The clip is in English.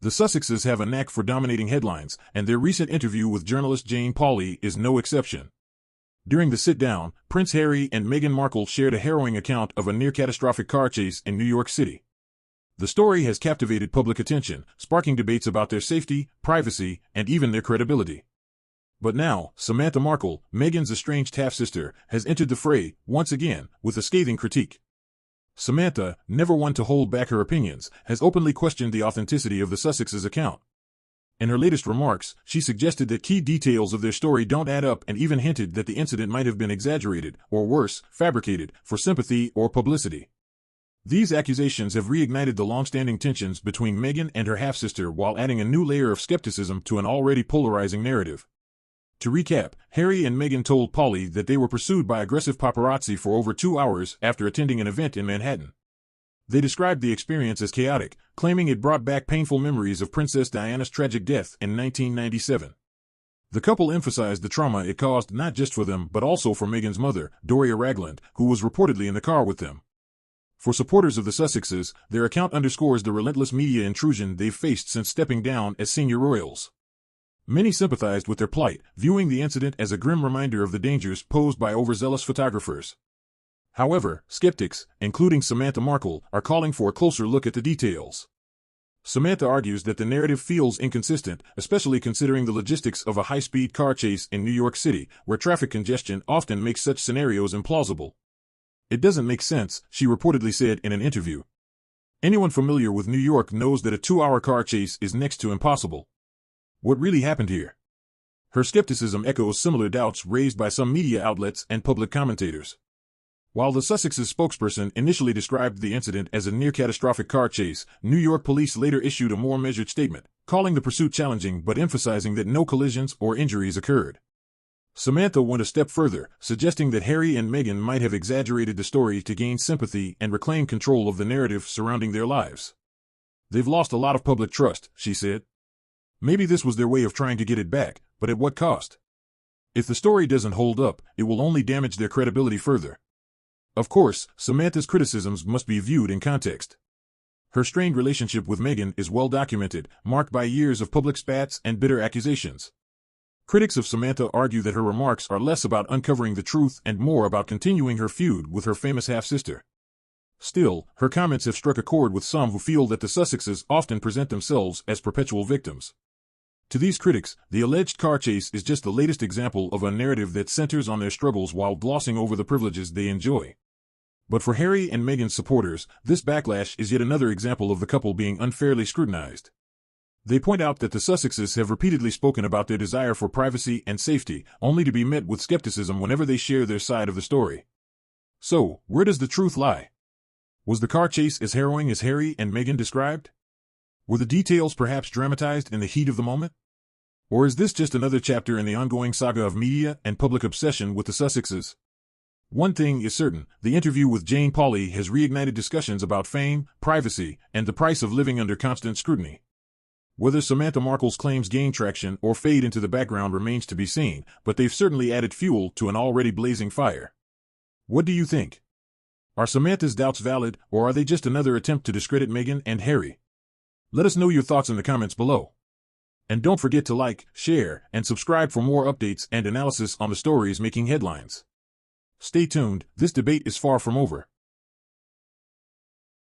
The Sussexes have a knack for dominating headlines, and their recent interview with journalist Pauley is no exception. During the sit-down, Prince Harry and Meghan Markle shared a harrowing account of a near-catastrophic car chase in New York City. The story has captivated public attention, sparking debates about their safety, privacy, and even their credibility. But now, Samantha Markle, Meghan's estranged half-sister, has entered the fray, once again, with a scathing critique. Samantha, never one to hold back her opinions, has openly questioned the authenticity of the Sussexes' account. In her latest remarks, she suggested that key details of their story don't add up and even hinted that the incident might have been exaggerated, or worse, fabricated, for sympathy or publicity. These accusations have reignited the long-standing tensions between Meghan and her half-sister while adding a new layer of skepticism to an already polarizing narrative. To recap, Harry and Meghan told Pauley that they were pursued by aggressive paparazzi for over 2 hours after attending an event in Manhattan. They described the experience as chaotic, claiming it brought back painful memories of Princess Diana's tragic death in 1997. The couple emphasized the trauma it caused not just for them but also for Meghan's mother, Doria Ragland, who was reportedly in the car with them. For supporters of the Sussexes, their account underscores the relentless media intrusion they've faced since stepping down as senior royals. Many sympathized with their plight, viewing the incident as a grim reminder of the dangers posed by overzealous photographers. However, skeptics, including Samantha Markle, are calling for a closer look at the details. Samantha argues that the narrative feels inconsistent, especially considering the logistics of a high-speed car chase in New York City, where traffic congestion often makes such scenarios implausible. "It doesn't make sense," she reportedly said in an interview. "Anyone familiar with New York knows that a 2-hour car chase is next to impossible. What really happened here?" Her skepticism echoes similar doubts raised by some media outlets and public commentators. While the Sussexes spokesperson initially described the incident as a near-catastrophic car chase, New York police later issued a more measured statement, calling the pursuit challenging but emphasizing that no collisions or injuries occurred. Samantha went a step further, suggesting that Harry and Meghan might have exaggerated the story to gain sympathy and reclaim control of the narrative surrounding their lives. "They've lost a lot of public trust," she said. "Maybe this was their way of trying to get it back, but at what cost? If the story doesn't hold up, it will only damage their credibility further." Of course, Samantha's criticisms must be viewed in context. Her strained relationship with Meghan is well documented, marked by years of public spats and bitter accusations. Critics of Samantha argue that her remarks are less about uncovering the truth and more about continuing her feud with her famous half-sister. Still, her comments have struck a chord with some who feel that the Sussexes often present themselves as perpetual victims. To these critics, the alleged car chase is just the latest example of a narrative that centers on their struggles while glossing over the privileges they enjoy. But for Harry and Meghan's supporters, this backlash is yet another example of the couple being unfairly scrutinized. They point out that the Sussexes have repeatedly spoken about their desire for privacy and safety, only to be met with skepticism whenever they share their side of the story. So, where does the truth lie? Was the car chase as harrowing as Harry and Meghan described? Were the details perhaps dramatized in the heat of the moment? Or is this just another chapter in the ongoing saga of media and public obsession with the Sussexes? One thing is certain, the interview with Pauley has reignited discussions about fame, privacy, and the price of living under constant scrutiny. Whether Samantha Markle's claims gain traction or fade into the background remains to be seen, but they've certainly added fuel to an already blazing fire. What do you think? Are Samantha's doubts valid, or are they just another attempt to discredit Meghan and Harry? Let us know your thoughts in the comments below. And don't forget to like, share, and subscribe for more updates and analysis on the stories making headlines. Stay tuned, this debate is far from over.